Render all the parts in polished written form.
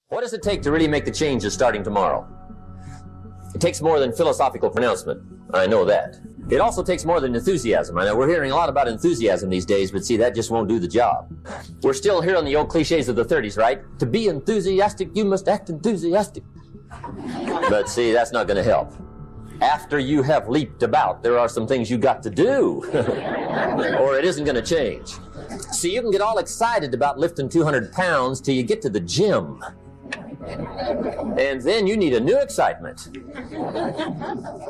What does it take to really make the changes starting tomorrow? It takes more than philosophical pronouncement. I know that. It also takes more than enthusiasm. I know we're hearing a lot about enthusiasm these days, but see, that just won't do the job. We're still hearing the old cliches of the 30s, right? To be enthusiastic, you must act enthusiastic. But see, that's not going to help. After you have leaped about, there are some things you got to do, or it isn't going to change. See, you can get all excited about lifting 200 pounds till you get to the gym. And then you need a new excitement.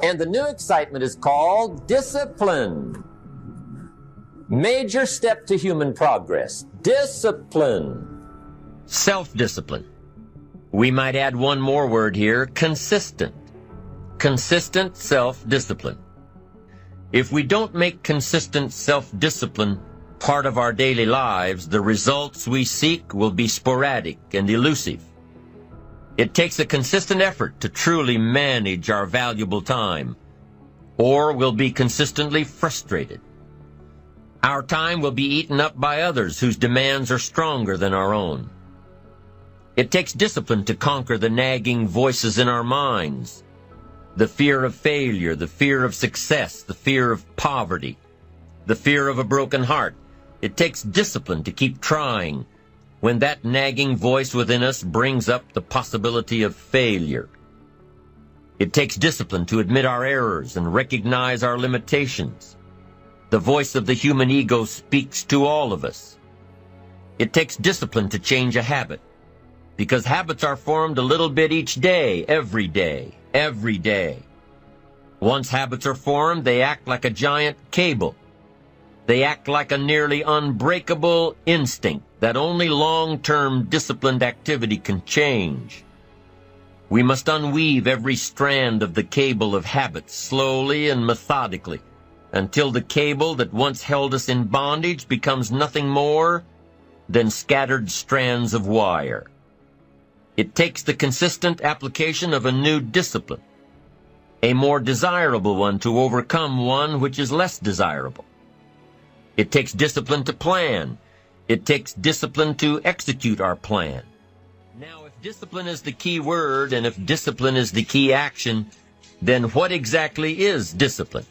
And the new excitement is called discipline. Major step to human progress. Discipline. Self-discipline. We might add one more word here, consistent. Consistent self-discipline. If we don't make consistent self-discipline part of our daily lives, the results we seek will be sporadic and elusive. It takes a consistent effort to truly manage our valuable time, or we'll be consistently frustrated. Our time will be eaten up by others whose demands are stronger than our own. It takes discipline to conquer the nagging voices in our minds, the fear of failure, the fear of success, the fear of poverty, the fear of a broken heart. It takes discipline to keep trying when that nagging voice within us brings up the possibility of failure. It takes discipline to admit our errors and recognize our limitations. The voice of the human ego speaks to all of us. It takes discipline to change a habit, because habits are formed a little bit each day, every day, every day. Once habits are formed, they act like a giant cable. They act like a nearly unbreakable instinct that only long-term disciplined activity can change. We must unweave every strand of the cable of habits slowly and methodically until the cable that once held us in bondage becomes nothing more than scattered strands of wire. It takes the consistent application of a new discipline, a more desirable one to overcome one which is less desirable. It takes discipline to plan. It takes discipline to execute our plan. Now, if discipline is the key word, and if discipline is the key action, then what exactly is discipline?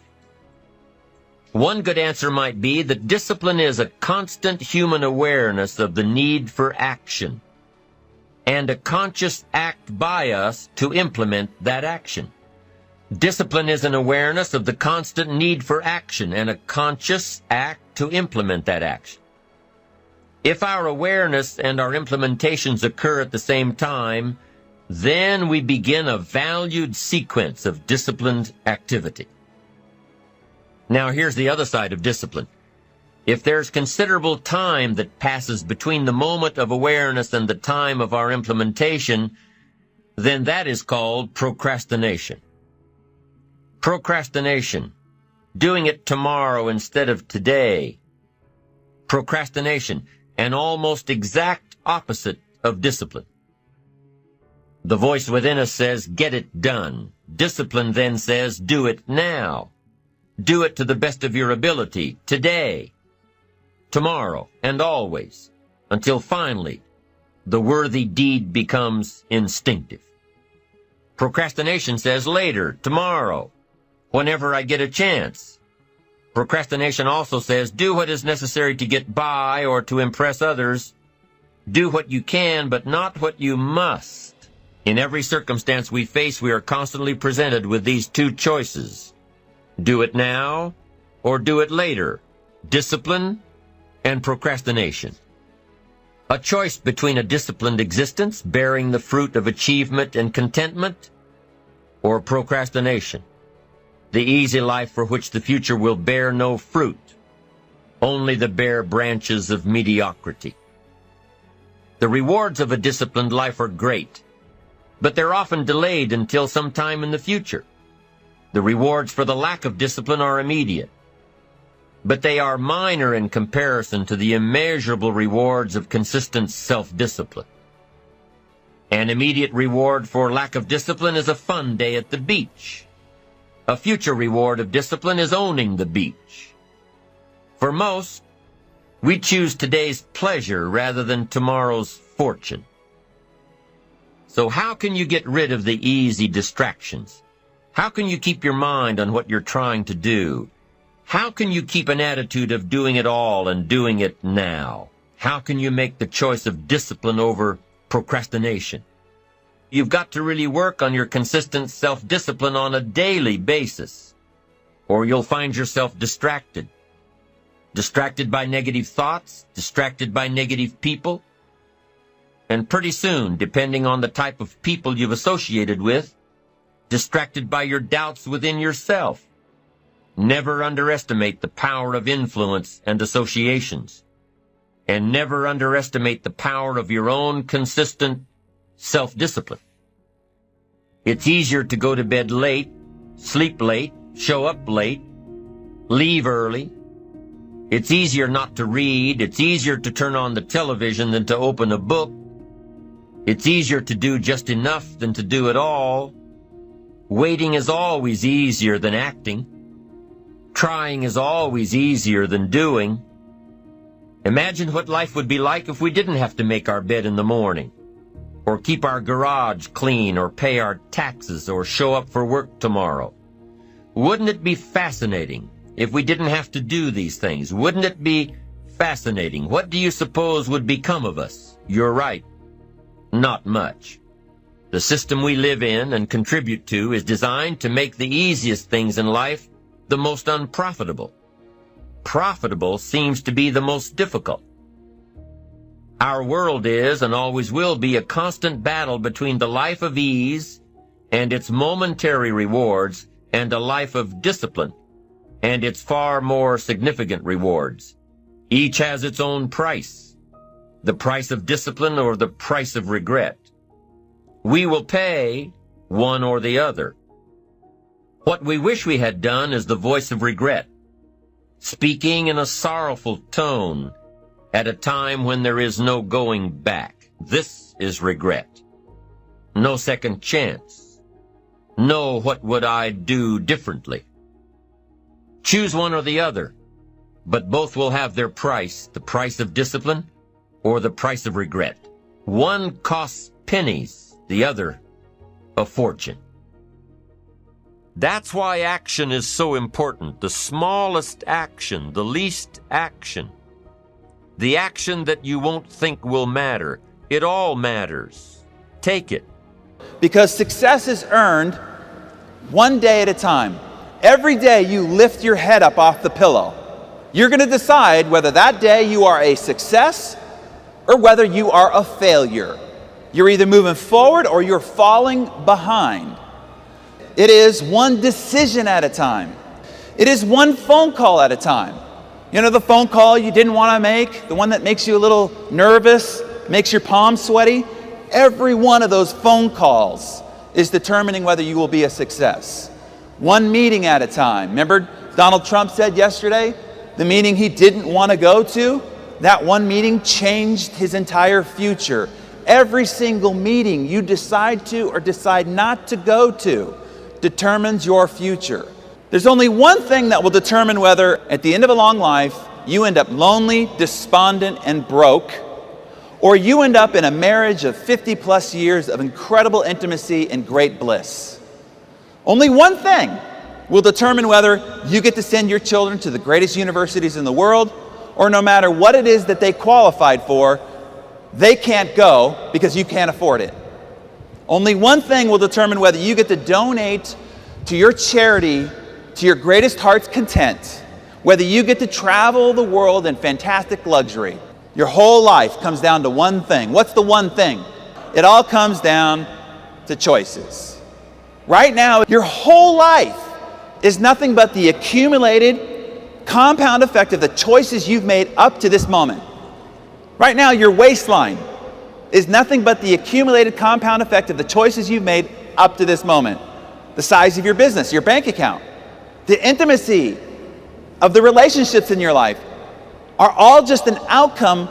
One good answer might be that discipline is a constant human awareness of the need for action, and a conscious act by us to implement that action. Discipline is an awareness of the constant need for action and a conscious act to implement that action. If our awareness and our implementations occur at the same time, then we begin a valued sequence of disciplined activity. Now, here's the other side of discipline. If there's considerable time that passes between the moment of awareness and the time of our implementation, then that is called procrastination. Procrastination, doing it tomorrow instead of today. Procrastination, an almost exact opposite of discipline. The voice within us says, get it done. Discipline then says, do it now. Do it to the best of your ability, today, tomorrow, and always, until finally the worthy deed becomes instinctive. Procrastination says later, tomorrow, whenever I get a chance. Procrastination also says, do what is necessary to get by or to impress others. Do what you can, but not what you must. In every circumstance we face, we are constantly presented with these two choices. Do it now or do it later. Discipline and procrastination. A choice between a disciplined existence, bearing the fruit of achievement and contentment, or procrastination, the easy life for which the future will bear no fruit, only the bare branches of mediocrity. The rewards of a disciplined life are great, but they're often delayed until some time in the future. The rewards for the lack of discipline are immediate, but they are minor in comparison to the immeasurable rewards of consistent self-discipline. An immediate reward for lack of discipline is a fun day at the beach. A future reward of discipline is owning the beach. For most, we choose today's pleasure rather than tomorrow's fortune. So how can you get rid of the easy distractions? How can you keep your mind on what you're trying to do? How can you keep an attitude of doing it all and doing it now? How can you make the choice of discipline over procrastination? You've got to really work on your consistent self-discipline on a daily basis, or you'll find yourself distracted. Distracted by negative thoughts, distracted by negative people, and pretty soon, depending on the type of people you've associated with, distracted by your doubts within yourself. Never underestimate the power of influence and associations. And never underestimate the power of your own consistent self-discipline. It's easier to go to bed late, sleep late, show up late, leave early. It's easier not to read. It's easier to turn on the television than to open a book. It's easier to do just enough than to do it all. Waiting is always easier than acting. Trying is always easier than doing. Imagine what life would be like if we didn't have to make our bed in the morning, or keep our garage clean, or pay our taxes, or show up for work tomorrow. Wouldn't it be fascinating if we didn't have to do these things? Wouldn't it be fascinating? What do you suppose would become of us? You're right. Not much. The system we live in and contribute to is designed to make the easiest things in life the most unprofitable. Profitable seems to be the most difficult. Our world is and always will be a constant battle between the life of ease and its momentary rewards and a life of discipline and its far more significant rewards. Each has its own price, the price of discipline or the price of regret. We will pay one or the other. What we wish we had done is the voice of regret, speaking in a sorrowful tone at a time when there is no going back. This is regret. No second chance. No what would I do differently. Choose one or the other, but both will have their price, the price of discipline or the price of regret. One costs pennies, the other a fortune. That's why action is so important. The smallest action, the least action. The action that you won't think will matter. It all matters. Take it. Because success is earned one day at a time. Every day you lift your head up off the pillow. You're going to decide whether that day you are a success or whether you are a failure. You're either moving forward or you're falling behind. It is one decision at a time. It is one phone call at a time. You know, the phone call you didn't want to make, the one that makes you a little nervous, makes your palms sweaty. Every one of those phone calls is determining whether you will be a success. One meeting at a time. Remember, Donald Trump said yesterday, the meeting he didn't want to go to, that one meeting changed his entire future. Every single meeting you decide to or decide not to go to determines your future. There's only one thing that will determine whether, at the end of a long life, you end up lonely, despondent, and broke, or you end up in a marriage of 50 plus years of incredible intimacy and great bliss. Only one thing will determine whether you get to send your children to the greatest universities in the world, or no matter what it is that they qualified for, they can't go because you can't afford it. Only one thing will determine whether you get to donate to your charity to your greatest heart's content, whether you get to travel the world in fantastic luxury. Your whole life comes down to one thing. What's the one thing? It all comes down to choices. Right now, your whole life is nothing but the accumulated compound effect of the choices you've made up to this moment. Right now, your waistline is nothing but the accumulated compound effect of the choices you've made up to this moment. The size of your business, your bank account, the intimacy of the relationships in your life are all just an outcome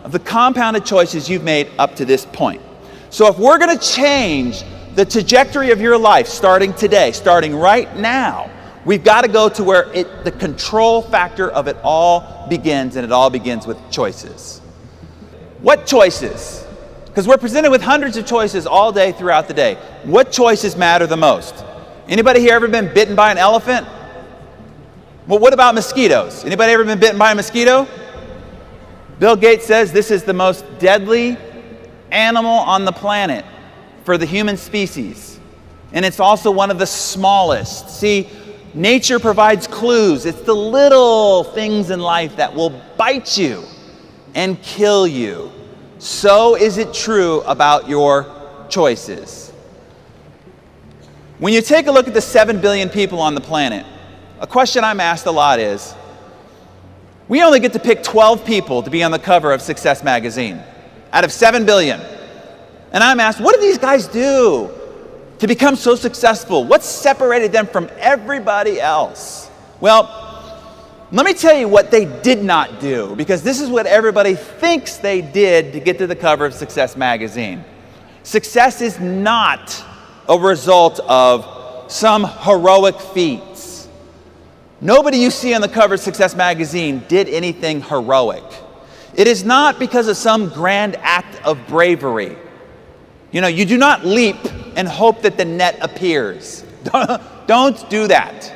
of the compounded choices you've made up to this point. So if we're going to change the trajectory of your life starting today, starting right now, we've got to go to where the control factor of it all begins, and it all begins with choices. What choices? Because Because we're presented with hundreds of choices all day throughout the day. What choices matter the most? Anybody here ever been bitten by an elephant? Well, what about mosquitoes? Anybody ever been bitten by a mosquito? Bill Gates says this is the most deadly animal on the planet for the human species. And it's also one of the smallest. See, nature provides clues. It's the little things in life that will bite you and kill you. So is it true about your choices. When you take a look at the 7 billion people on the planet, a question I'm asked a lot is, we only get to pick 12 people to be on the cover of Success magazine out of 7 billion. And I'm asked, what do these guys do to become so successful? What separated them from everybody else? Well, let me tell you what they did not do, because this is what everybody thinks they did to get to the cover of Success magazine. Success is not a result of some heroic feats. Nobody you see on the cover of Success magazine did anything heroic. It is not because of some grand act of bravery. You know, you do not leap and hope that the net appears. Don't do that.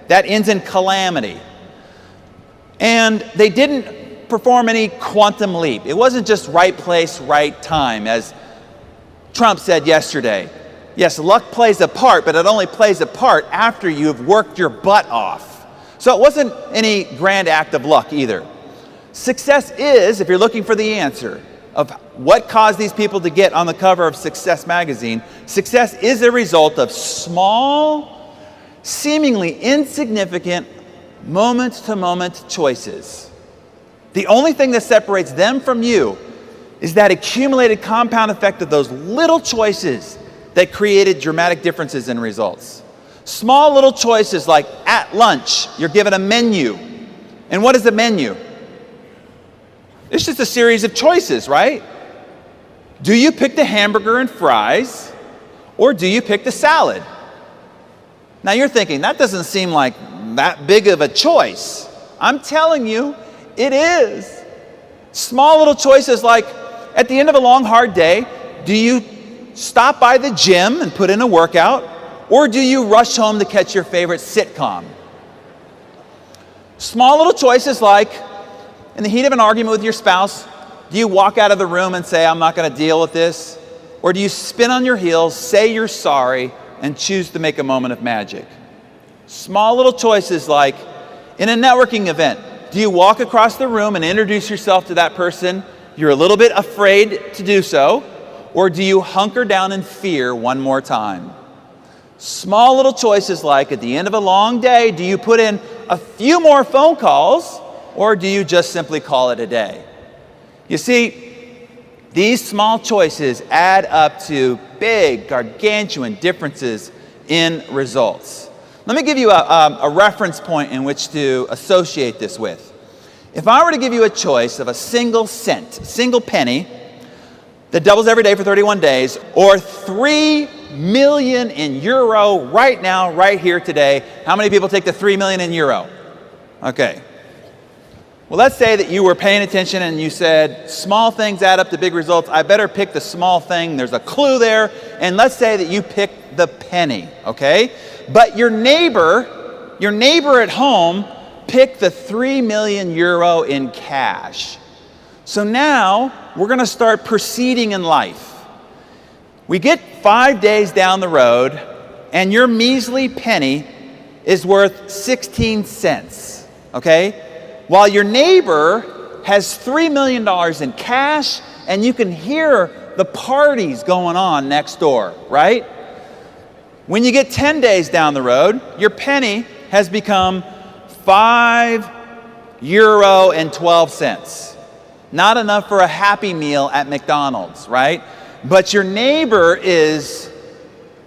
That ends in calamity. And they didn't perform any quantum leap. It wasn't just right place, right time, as Trump said yesterday. Yes, luck plays a part, but it only plays a part after you've worked your butt off. So it wasn't any grand act of luck either. Success is, if you're looking for the answer of what caused these people to get on the cover of Success magazine, success is a result of small, seemingly insignificant, moment-to-moment choices. The only thing that separates them from you is that accumulated compound effect of those little choices that created dramatic differences in results. Small little choices like at lunch, you're given a menu. And what is the menu? It's just a series of choices, right? Do you pick the hamburger and fries, or do you pick the salad? Now you're thinking, that doesn't seem like that big of a choice. I'm telling you, it is. Small little choices like, at the end of a long, hard day, do you stop by the gym and put in a workout, or do you rush home to catch your favorite sitcom? Small little choices like, in the heat of an argument with your spouse, do you walk out of the room and say, I'm not going to deal with this? Or do you spin on your heels, say you're sorry, and choose to make a moment of magic? Small little choices like, in a networking event, do you walk across the room and introduce yourself to that person? You're a little bit afraid to do so. Or do you hunker down in fear one more time? Small little choices like, at the end of a long day, do you put in a few more phone calls, or do you just simply call it a day? You see, these small choices add up to big, gargantuan differences in results. Let me give you a reference point in which to associate this with. If I were to give you a choice of a single cent, a single penny, that doubles every day for 31 days, or 3 million in euro right now, right here today, how many people take the 3 million in euro? Okay. Well, let's say that you were paying attention and you said, small things add up to big results. I better pick the small thing. There's a clue there. And let's say that you pick the penny, okay? But your neighbor at home picked the 3 million euro in cash. So now we're going to start proceeding in life. We get 5 days down the road, and your measly penny is worth 16 cents, okay? While your neighbor has $3 million in cash, and you can hear the parties going on next door, right? When you get 10 days down the road, your penny has become €5.12. Not enough for a Happy Meal at McDonald's, right? But your neighbor is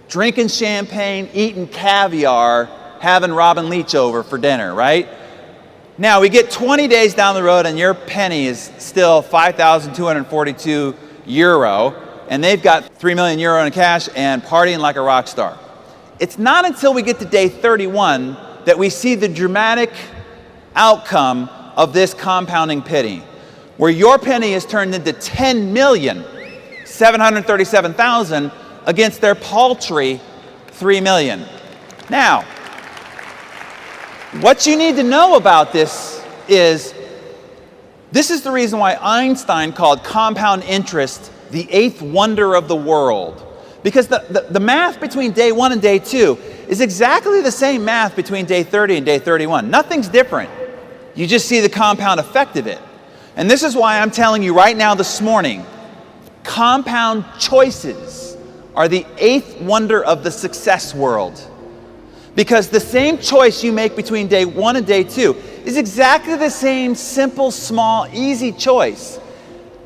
drinking champagne, eating caviar, having Robin Leach over for dinner, right? Now, we get 20 days down the road and your penny is still 5,242 euro, and they've got 3 million euro in cash and partying like a rock star. It's not until we get to day 31 that we see the dramatic outcome of this compounding penny, where your penny is turned into 10 million 737,000 against their paltry 3 million. Now, what you need to know about this is the reason why Einstein called compound interest the eighth wonder of the world. Because the math between day 1 and day 2 is exactly the same math between day 30 and day 31. Nothing's different. You just see the compound effect of it. And this is why I'm telling you right now this morning, compound choices are the eighth wonder of the success world. Because the same choice you make between day 1 and day 2 is exactly the same simple, small, easy choice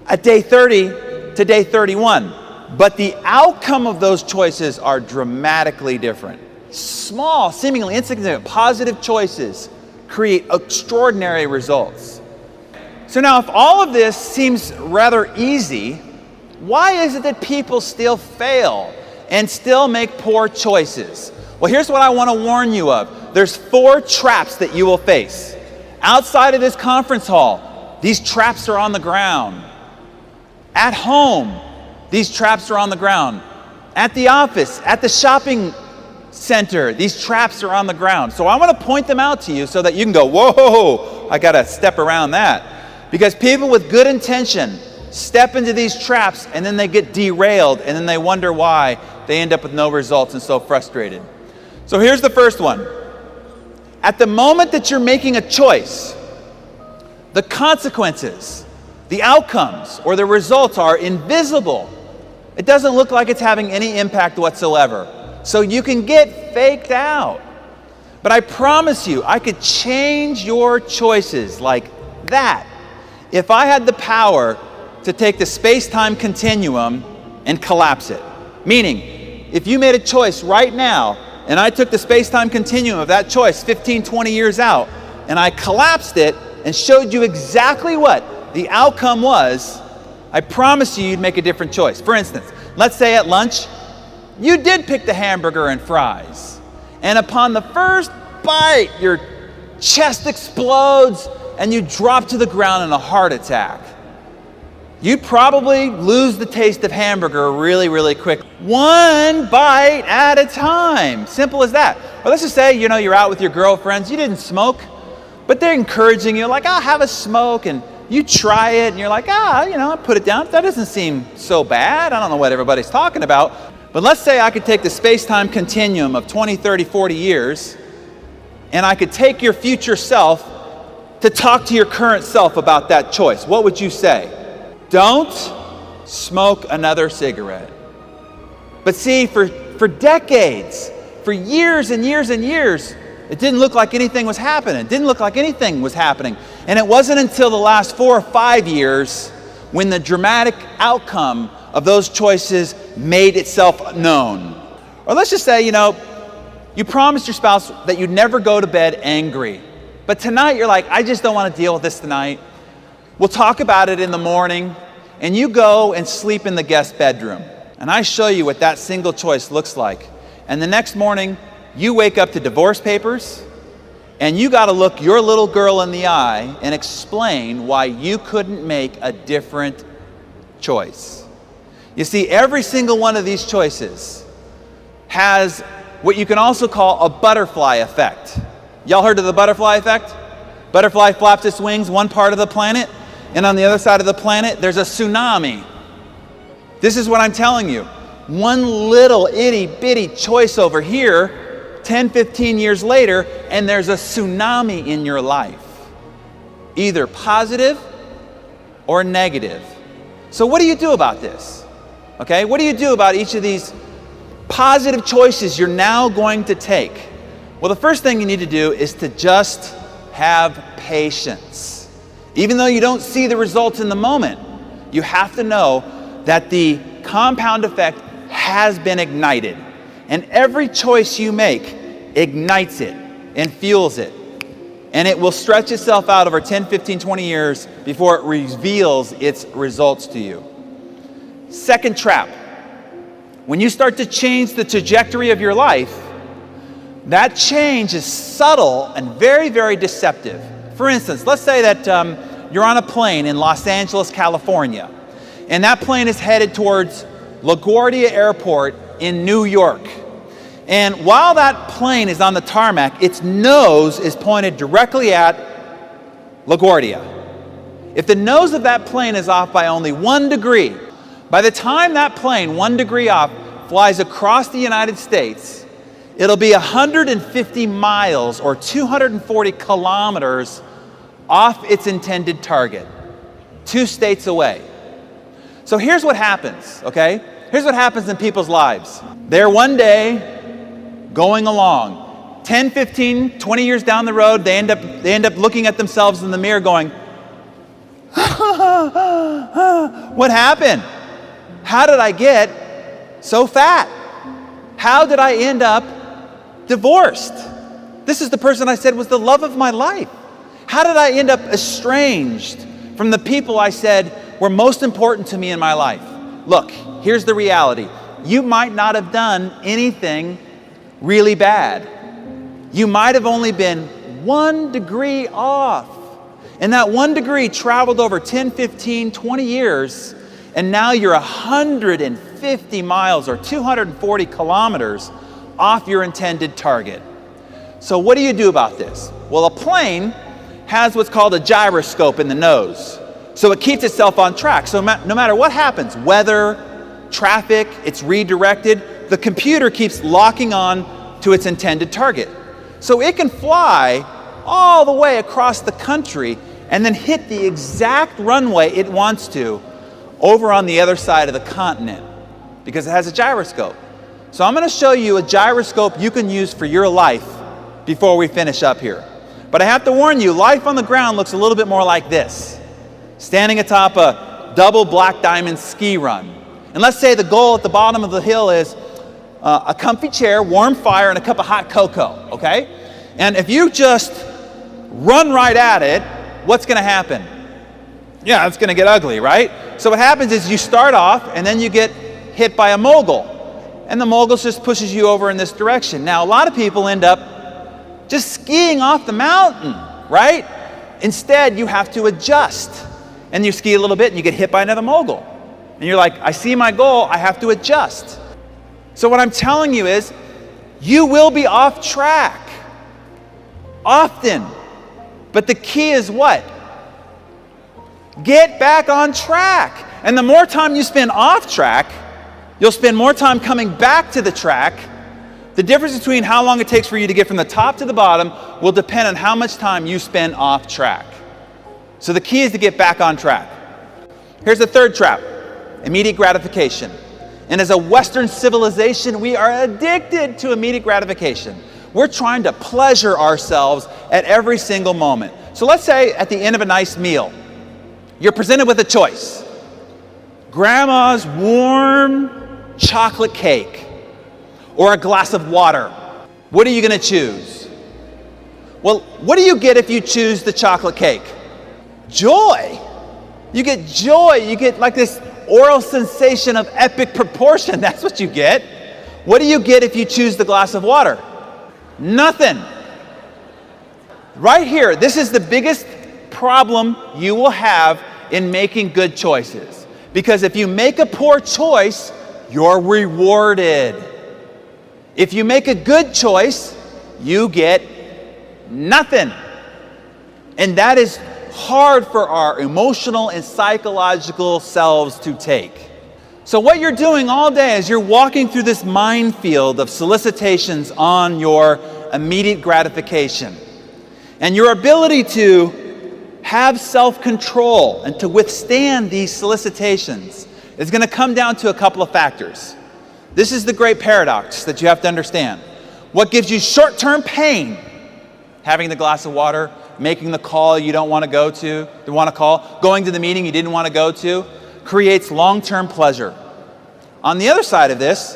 at day 30 to day 31. But the outcome of those choices are dramatically different. Small, seemingly insignificant, positive choices create extraordinary results. So now, if all of this seems rather easy, why is it that people still fail and still make poor choices? Well, here's what I want to warn you of. There's 4 traps that you will face. Outside of this conference hall, these traps are on the ground. At home, these traps are on the ground. At the office, at the shopping center, these traps are on the ground. So I want to point them out to you so that you can go, whoa, I got to step around that. Because people with good intention step into these traps and then they get derailed and then they wonder why they end up with no results and so frustrated. So here's the first one. At the moment that you're making a choice, the consequences, the outcomes, or the results are invisible. It doesn't look like it's having any impact whatsoever. So you can get faked out. But I promise you, I could change your choices like that if I had the power to take the space-time continuum and collapse it. Meaning, if you made a choice right now, and I took the space-time continuum of that choice 15, 20 years out, and I collapsed it and showed you exactly what the outcome was, I promise you you'd make a different choice. For instance, let's say at lunch, you did pick the hamburger and fries. And upon the first bite, your chest explodes and you drop to the ground in a heart attack. You'd probably lose the taste of hamburger really, really quick. One bite at a time. Simple as that. Or let's just say, you're out with your girlfriends. You didn't smoke, but they're encouraging you, like, have a smoke. And you try it, and you're like, put it down. That doesn't seem so bad. I don't know what everybody's talking about. But let's say I could take the space-time continuum of 20, 30, 40 years, and I could take your future self to talk to your current self about that choice. What would you say? Don't smoke another cigarette. But see, for decades, for years and years and years, it didn't look like anything was happening. It didn't look like anything was happening. And it wasn't until the last 4 or 5 years when the dramatic outcome of those choices made itself known. Or let's just say, you promised your spouse that you'd never go to bed angry. But tonight you're like, I just don't want to deal with this tonight. We'll talk about it in the morning. And you go and sleep in the guest bedroom. And I show you what that single choice looks like. And the next morning, you wake up to divorce papers, and you got to look your little girl in the eye and explain why you couldn't make a different choice. You see, every single one of these choices has what you can also call a butterfly effect. Y'all heard of the butterfly effect? Butterfly flaps its wings one part of the planet, and on the other side of the planet, there's a tsunami. This is what I'm telling you. One little itty-bitty choice over here, 10, 15 years later, and there's a tsunami in your life. Either positive or negative. So what do you do about this? Okay, what do you do about each of these positive choices you're now going to take? Well, the first thing you need to do is to just have patience. Even though you don't see the results in the moment, you have to know that the compound effect has been ignited. And every choice you make ignites it and fuels it. And it will stretch itself out over 10, 15, 20 years before it reveals its results to you. Second trap. When you start to change the trajectory of your life, that change is subtle and very, very deceptive. For instance, let's say that you're on a plane in Los Angeles, California, And that plane is headed towards LaGuardia Airport in New York. And while that plane is on the tarmac, its nose is pointed directly at LaGuardia. If the nose of that plane is off by only 1 degree, by the time that plane, 1 degree off, flies across the United States, it'll be 150 miles or 240 kilometers off its intended target, 2 states away. So here's what happens, okay? Here's what happens in people's lives. They're one day going along. 10, 15, 20 years down the road, they end up looking at themselves in the mirror going, what happened? How did I get so fat? How did I end up divorced? This is the person I said was the love of my life. How did I end up estranged from the people I said were most important to me in my life? Look, here's the reality. You might not have done anything really bad. You might have only been 1 degree off. And that 1 degree traveled over 10, 15, 20 years, and now you're 150 miles or 240 kilometers off your intended target. So what do you do about this? Well, a plane has what's called a gyroscope in the nose. So it keeps itself on track. So no matter what happens, weather, traffic, it's redirected, the computer keeps locking on to its intended target. So it can fly all the way across the country and then hit the exact runway it wants to over on the other side of the continent because it has a gyroscope. So I'm going to show you a gyroscope you can use for your life before we finish up here. But I have to warn you, life on the ground looks a little bit more like this. Standing atop a double black diamond ski run. And let's say the goal at the bottom of the hill is a comfy chair, warm fire, and a cup of hot cocoa, okay? And if you just run right at it, what's going to happen? Yeah, it's going to get ugly, right? So what happens is you start off, and then you get hit by a mogul. And the mogul just pushes you over in this direction. Now, a lot of people end up just skiing off the mountain, right? Instead, you have to adjust. And you ski a little bit, and you get hit by another mogul. And you're like, I see my goal, I have to adjust. So what I'm telling you is, you will be off track. Often. But the key is what? Get back on track. And the more time you spend off track, you'll spend more time coming back to the track. The difference between how long it takes for you to get from the top to the bottom will depend on how much time you spend off track. So the key is to get back on track. Here's the third trap, immediate gratification. And as a Western civilization, we are addicted to immediate gratification. We're trying to pleasure ourselves at every single moment. So let's say at the end of a nice meal, you're presented with a choice. Grandma's warm chocolate cake or a glass of water. What are you going to choose? Well, what do you get if you choose the chocolate cake? Joy. You get joy. You get like this oral sensation of epic proportion. That's what you get. What do you get if you choose the glass of water? Nothing. Right here, this is the biggest problem you will have in making good choices. Because if you make a poor choice, you're rewarded. If you make a good choice, you get nothing. And that is hard for our emotional and psychological selves to take. So what you're doing all day is you're walking through this minefield of solicitations on your immediate gratification. And your ability to have self-control and to withstand these solicitations is going to come down to a couple of factors. This is the great paradox that you have to understand. What gives you short-term pain? Having the glass of water, making the call you don't want to go to, going to the meeting you didn't want to go to, creates long-term pleasure. On the other side of this,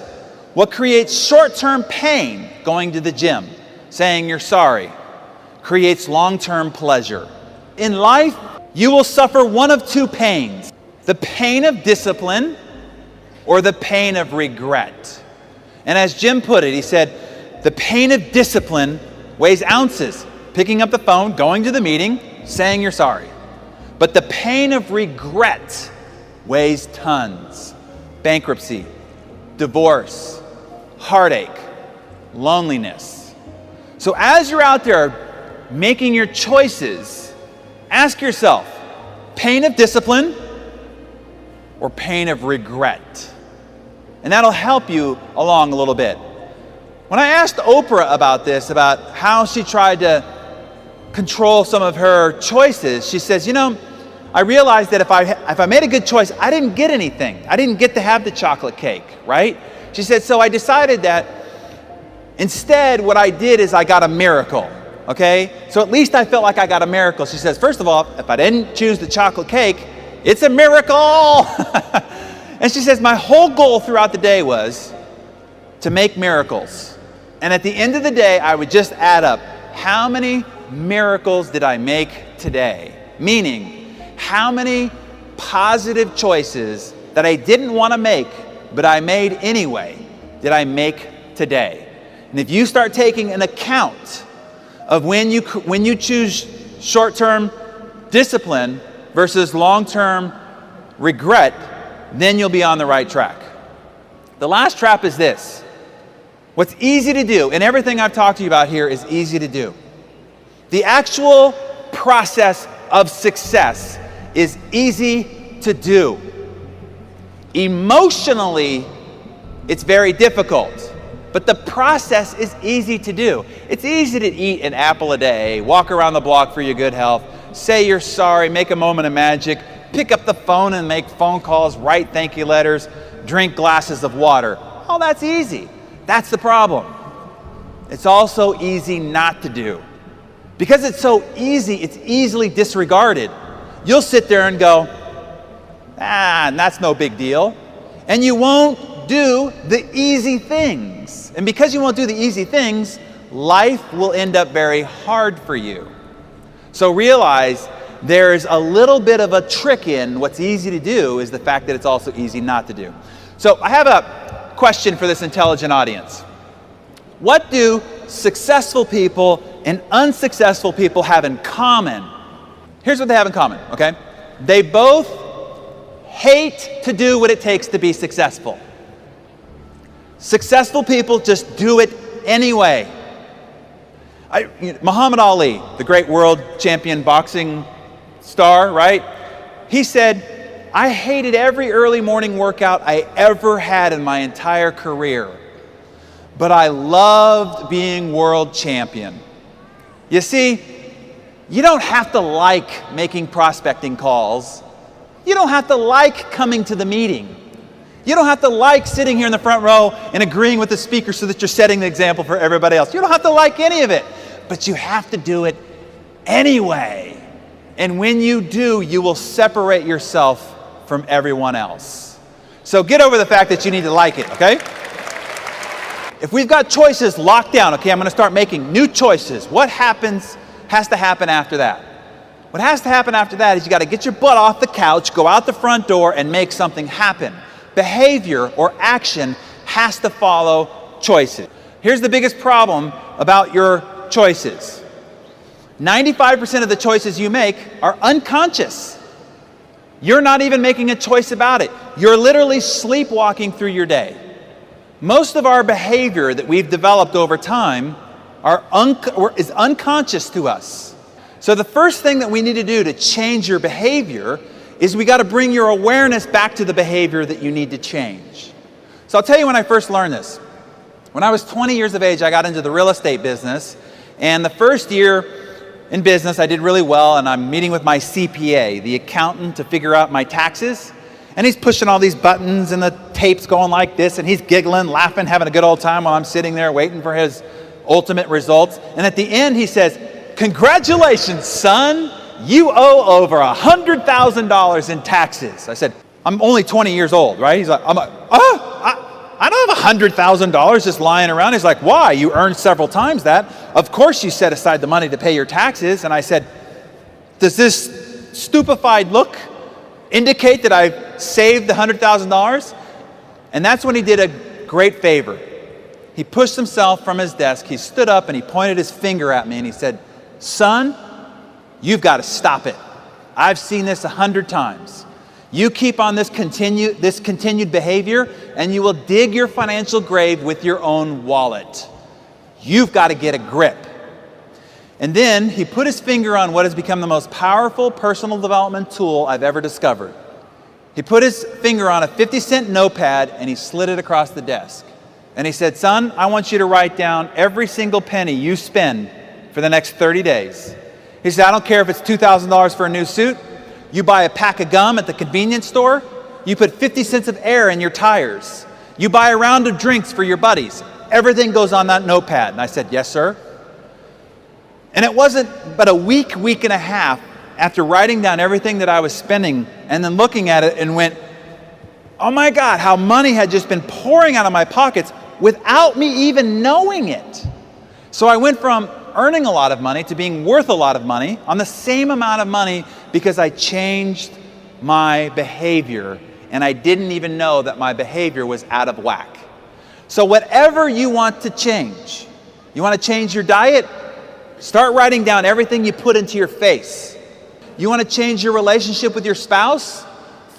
what creates short-term pain, going to the gym, saying you're sorry, creates long-term pleasure. In life, you will suffer one of two pains: the pain of discipline or the pain of regret. And as Jim put it, he said, the pain of discipline weighs ounces. Picking up the phone, going to the meeting, saying you're sorry. But the pain of regret weighs tons. Bankruptcy, divorce, heartache, loneliness. So as you're out there making your choices, ask yourself, pain of discipline or pain of regret? And that'll help you along a little bit. When I asked Oprah about this, about how she tried to control some of her choices, she says, I realized that if I made a good choice, I didn't get anything. I didn't get to have the chocolate cake, right? She said, so I decided that instead what I did is I got a miracle, okay? So at least I felt like I got a miracle. She says, first of all, if I didn't choose the chocolate cake, it's a miracle. And she says, my whole goal throughout the day was to make miracles. And at the end of the day, I would just add up, how many miracles did I make today? Meaning, how many positive choices that I didn't want to make, but I made anyway, did I make today? And if you start taking an account of when you choose short-term discipline versus long-term regret, then you'll be on the right track. The last trap is this. What's easy to do, and everything I've talked to you about here is easy to do. The actual process of success is easy to do. Emotionally, it's very difficult, but the process is easy to do. It's easy to eat an apple a day, walk around the block for your good health, say you're sorry, make a moment of magic, pick up the phone and make phone calls, write thank you letters, drink glasses of water. Oh, that's easy. That's the problem. It's also easy not to do. Because it's so easy, it's easily disregarded. You'll sit there and go, that's no big deal. And you won't do the easy things. And because you won't do the easy things, life will end up very hard for you. So realize there's a little bit of a trick in what's easy to do is the fact that it's also easy not to do. So I have a question for this intelligent audience. What do successful people and unsuccessful people have in common? Here's what they have in common, okay? They both hate to do what it takes to be successful. Successful people just do it anyway. Muhammad Ali, the great world champion boxing star, right? He said, I hated every early morning workout I ever had in my entire career, but I loved being world champion. You see, you don't have to like making prospecting calls. You don't have to like coming to the meeting. You don't have to like sitting here in the front row and agreeing with the speaker so that you're setting the example for everybody else. You don't have to like any of it, but you have to do it anyway. And when you do, you will separate yourself from everyone else. So get over the fact that you need to like it, okay? If we've got choices locked down, okay, I'm going to start making new choices. What has to happen after that? What has to happen after that is you got to get your butt off the couch, go out the front door, and make something happen. Behavior or action has to follow choices. Here's the biggest problem about your choices. 95% of the choices you make are unconscious. You're not even making a choice about it. You're literally sleepwalking through your day. Most of our behavior that we've developed over time is unconscious to us. So the first thing that we need to do to change your behavior is we got to bring your awareness back to the behavior that you need to change. So I'll tell you when I first learned this. When I was 20 years of age, I got into the real estate business. And the first year in business, I did really well. And I'm meeting with my CPA, the accountant, to figure out my taxes. And he's pushing all these buttons and the tape's going like this. And he's giggling, laughing, having a good old time while I'm sitting there waiting for his ultimate results. And at the end, he says, congratulations, son. You owe over $100,000 in taxes. I said, I'm only 20 years old, right? He's like, I don't have $100,000 just lying around. He's like, why? You earned several times that. Of course you set aside the money to pay your taxes. And I said, does this stupefied look indicate that I've saved the $100,000? And that's when he did a great favor. He pushed himself from his desk. He stood up and he pointed his finger at me and he said, son, you've got to stop it. I've seen this 100 times. You keep on this continued behavior, and you will dig your financial grave with your own wallet. You've got to get a grip. And then he put his finger on what has become the most powerful personal development tool I've ever discovered. He put his finger on a 50-cent notepad and he slid it across the desk. And he said, "Son, I want you to write down every single penny you spend for the next 30 days. He said, "I don't care if it's $2,000 for a new suit. You buy a pack of gum at the convenience store. You put 50 cents of air in your tires. You buy a round of drinks for your buddies. Everything goes on that notepad." And I said, "Yes, sir." And it wasn't but a week and a half after writing down everything that I was spending and then looking at it and went, "Oh my God, how money had just been pouring out of my pockets without me even knowing it." So I went from earning a lot of money to being worth a lot of money on the same amount of money because I changed my behavior and I didn't even know that my behavior was out of whack. So whatever you want to change, you want to change your diet? Start writing down everything you put into your face. You want to change your relationship with your spouse?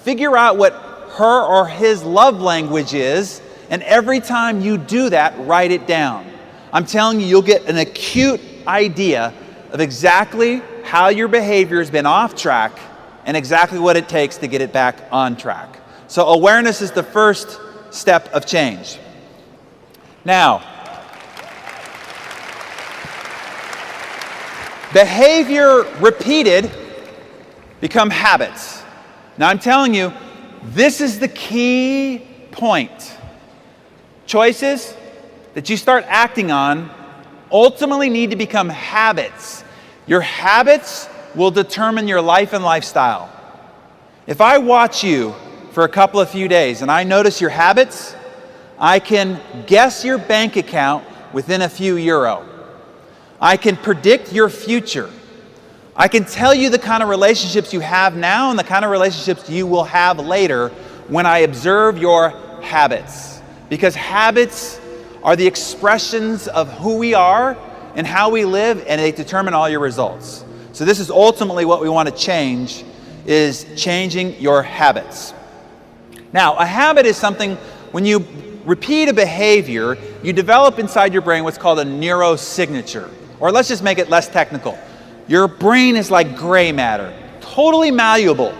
Figure out what her or his love language is, and every time you do that, write it down. I'm telling you, you'll get an acute idea of exactly how your behavior has been off track and exactly what it takes to get it back on track. So awareness is the first step of change. Now, behavior repeated become habits. Now I'm telling you, this is the key point. Choices that you start acting on ultimately need to become habits. Your habits will determine your life and lifestyle. If I watch you for a couple of few days and I notice your habits, I can guess your bank account within a few euro. I can predict your future. I can tell you the kind of relationships you have now and the kind of relationships you will have later when I observe your habits. Because habits are the expressions of who we are and how we live, and they determine all your results. So this is ultimately what we want to change, is changing your habits. Now, a habit is something, when you repeat a behavior, you develop inside your brain what's called a neurosignature. Or let's just make it less technical. Your brain is like gray matter, totally malleable.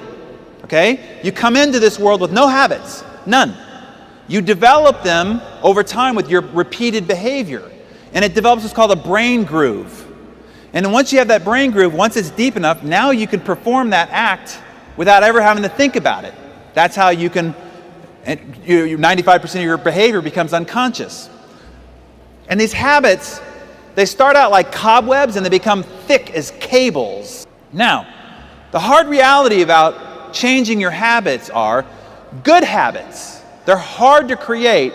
Okay? You come into this world with no habits, none. You develop them over time with your repeated behavior. And it develops what's called a brain groove. And once you have that brain groove, once it's deep enough, now you can perform that act without ever having to think about it. That's how you can, 95% of your behavior becomes unconscious. And these habits, they start out like cobwebs and they become thick as cables. Now, the hard reality about changing your habits are good habits. They're hard to create,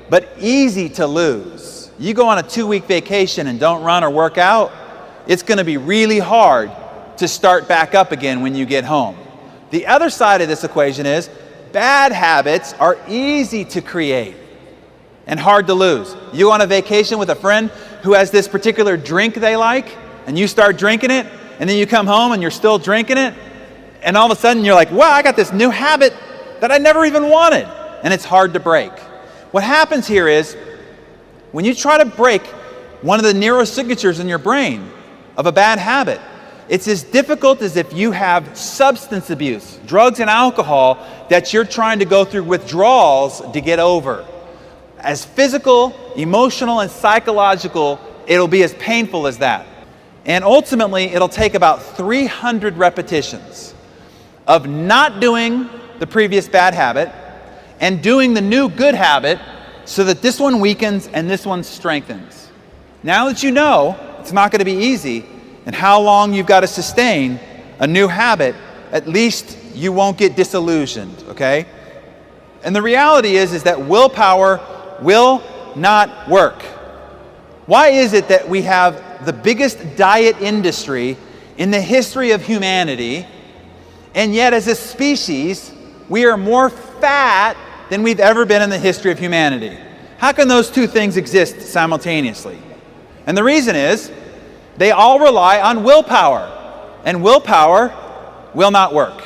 but easy to lose. You go on a 2-week vacation and don't run or work out, it's going to be really hard to start back up again when you get home. The other side of this equation is bad habits are easy to create and hard to lose. You go on a vacation with a friend who has this particular drink they like, and you start drinking it, and then you come home and you're still drinking it, and all of a sudden you're like, wow, I got this new habit that I never even wanted. And it's hard to break. What happens here is, when you try to break one of the neurosignatures in your brain of a bad habit, it's as difficult as if you have substance abuse, drugs and alcohol, that you're trying to go through withdrawals to get over. As physical, emotional, and psychological, it'll be as painful as that. And ultimately, it'll take about 300 repetitions of not doing the previous bad habit and doing the new good habit so that this one weakens and this one strengthens. Now that you know it's not going to be easy and how long you've got to sustain a new habit, at least you won't get disillusioned, okay? And the reality is that willpower will not work. Why is it that we have the biggest diet industry in the history of humanity, and yet as a species, we are more fat than we've ever been in the history of humanity? How can those two things exist simultaneously? And the reason is, they all rely on willpower, and willpower will not work.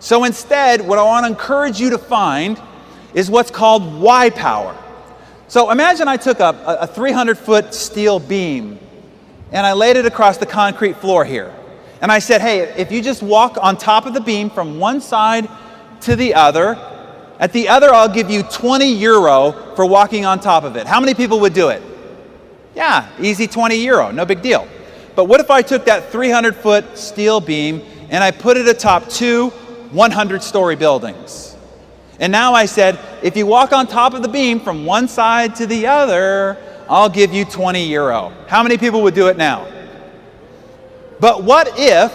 So instead, what I want to encourage you to find is what's called why power. So imagine I took a 300-foot steel beam and I laid it across the concrete floor here. And I said, hey, if you just walk on top of the beam from one side to the other, at the other I'll give you 20 euro for walking on top of it. How many people would do it? Yeah, easy 20 euro, no big deal. But what if I took that 300-foot steel beam and I put it atop two 100-story buildings? And now I said, if you walk on top of the beam from one side to the other, I'll give you 20 euro. How many people would do it now? But what if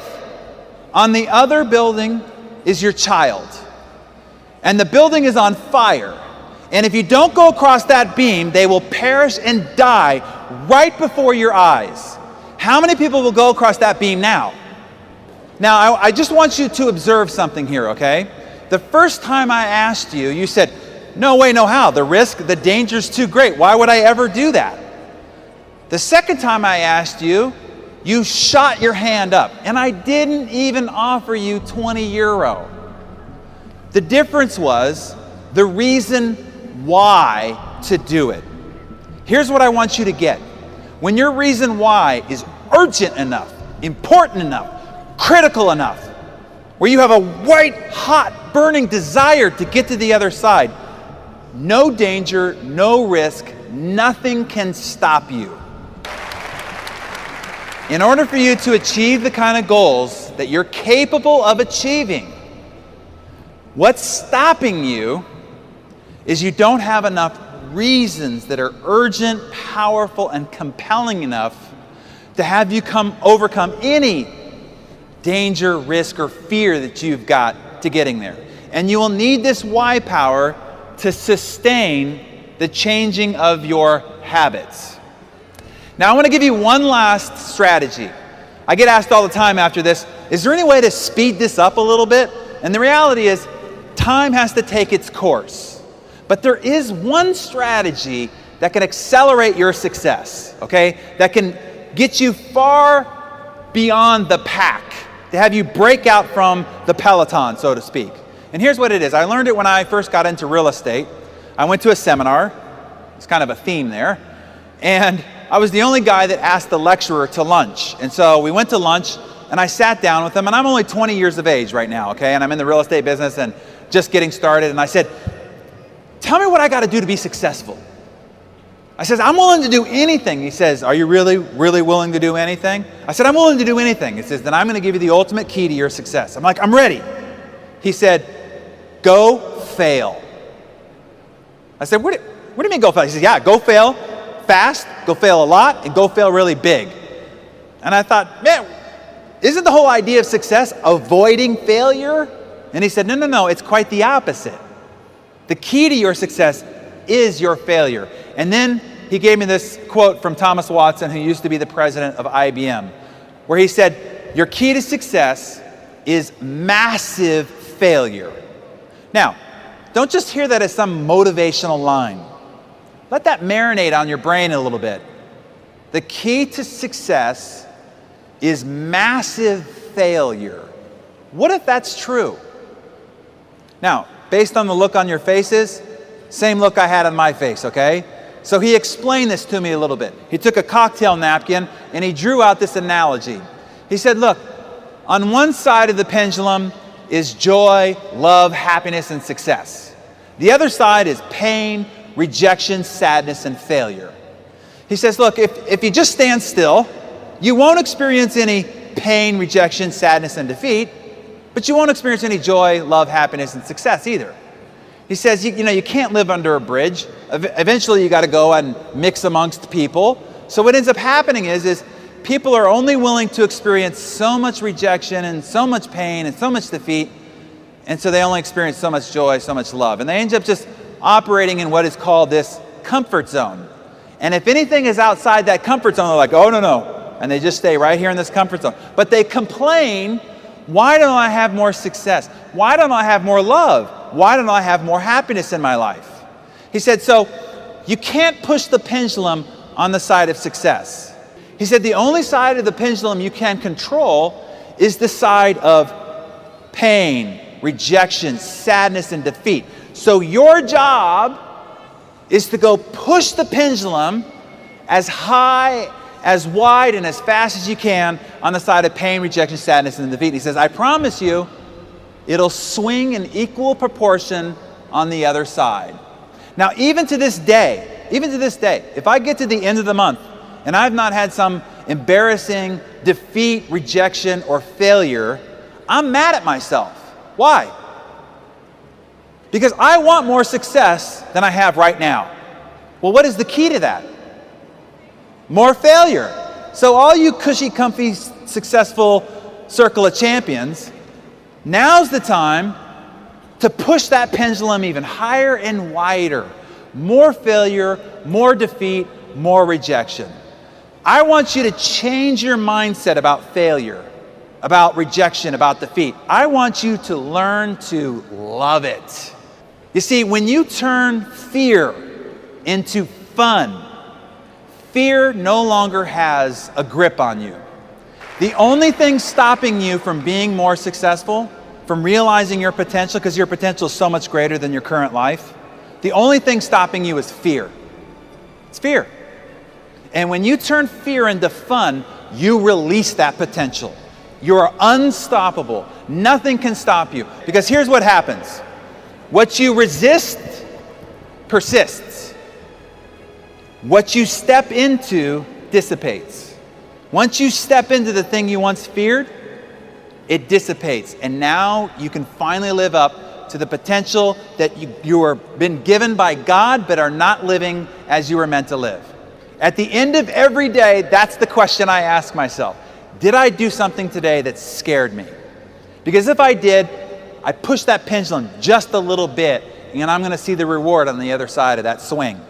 on the other building is your child and the building is on fire, and if you don't go across that beam, they will perish and die right before your eyes? How many people will go across that beam now? Now, I just want you to observe something here, okay? The first time I asked you, you said, no way, no how. The risk, the danger's too great. Why would I ever do that? The second time I asked you, you shot your hand up, and I didn't even offer you 20 euro. The difference was the reason why to do it. Here's what I want you to get. When your reason why is urgent enough, important enough, critical enough, where you have a white, hot, burning desire to get to the other side, no danger, no risk, nothing can stop you. In order for you to achieve the kind of goals that you're capable of achieving, what's stopping you is you don't have enough reasons that are urgent, powerful, and compelling enough to have you overcome any danger, risk, or fear that you've got to getting there. And you will need this why power to sustain the changing of your habits. Now I want to give you one last strategy. I get asked all the time after this, is there any way to speed this up a little bit? And the reality is, time has to take its course. But there is one strategy that can accelerate your success, okay? That can get you far beyond the pack, to have you break out from the peloton, so to speak. And here's what it is. I learned it when I first got into real estate. I went to a seminar. It's kind of a theme there. And I was the only guy that asked the lecturer to lunch. And so we went to lunch, and I sat down with him, and I'm only 20 years of age right now, okay? And I'm in the real estate business and just getting started. And I said, tell me what I got to do to be successful. I says, I'm willing to do anything. He says, are you really, really willing to do anything? I said, I'm willing to do anything. He says, then I'm going to give you the ultimate key to your success. I'm like, I'm ready. He said, go fail. I said, what do you mean go fail? He said, yeah, go fail fast, go fail a lot, and go fail really big. And I thought, man, isn't the whole idea of success avoiding failure? And he said, no, it's quite the opposite. The key to your success is your failure. And then he gave me this quote from Thomas Watson, who used to be the president of IBM, where he said, your key to success is massive failure. Now, don't just hear that as some motivational line. Let that marinate on your brain a little bit. The key to success is massive failure. What if that's true? Now, based on the look on your faces, same look I had on my face, okay? So he explained this to me a little bit. He took a cocktail napkin and he drew out this analogy. He said, look, on one side of the pendulum is joy, love, happiness, and success. The other side is pain, rejection, sadness, and failure. He says, look, if you just stand still, you won't experience any pain, rejection, sadness, and defeat, but you won't experience any joy, love, happiness, and success either. He says, you can't live under a bridge. Eventually, you got to go and mix amongst people. So what ends up happening is people are only willing to experience so much rejection and so much pain and so much defeat, and so they only experience so much joy, so much love. And they end up just operating in what is called this comfort zone. And if anything is outside that comfort zone, they're like, oh, no. And they just stay right here in this comfort zone. But they complain, why don't I have more success? Why don't I have more love? Why don't I have more happiness in my life? He said, so you can't push the pendulum on the side of success. He said, the only side of the pendulum you can control is the side of pain, rejection, sadness, and defeat. So your job is to go push the pendulum as high, as wide, and as fast as you can on the side of pain, rejection, sadness, and defeat. He says, I promise you, it'll swing in equal proportion on the other side. Now, even to this day, if I get to the end of the month and I've not had some embarrassing defeat, rejection, or failure, I'm mad at myself. Why? Because I want more success than I have right now. Well, what is the key to that? More failure. So all you cushy, comfy, successful circle of champions, now's the time to push that pendulum even higher and wider. More failure, more defeat, more rejection. I want you to change your mindset about failure, about rejection, about defeat. I want you to learn to love it. You see, when you turn fear into fun, fear no longer has a grip on you. The only thing stopping you from being more successful, from realizing your potential, because your potential is so much greater than your current life, the only thing stopping you is fear. It's fear. And when you turn fear into fun, you release that potential. You are unstoppable. Nothing can stop you. Because here's what happens. What you resist persists. What you step into dissipates. Once you step into the thing you once feared, it dissipates. And now you can finally live up to the potential that you were been given by God, but are not living as you were meant to live. At the end of every day, that's the question I ask myself. Did I do something today that scared me? Because if I did, I pushed that pendulum just a little bit, and I'm going to see the reward on the other side of that swing.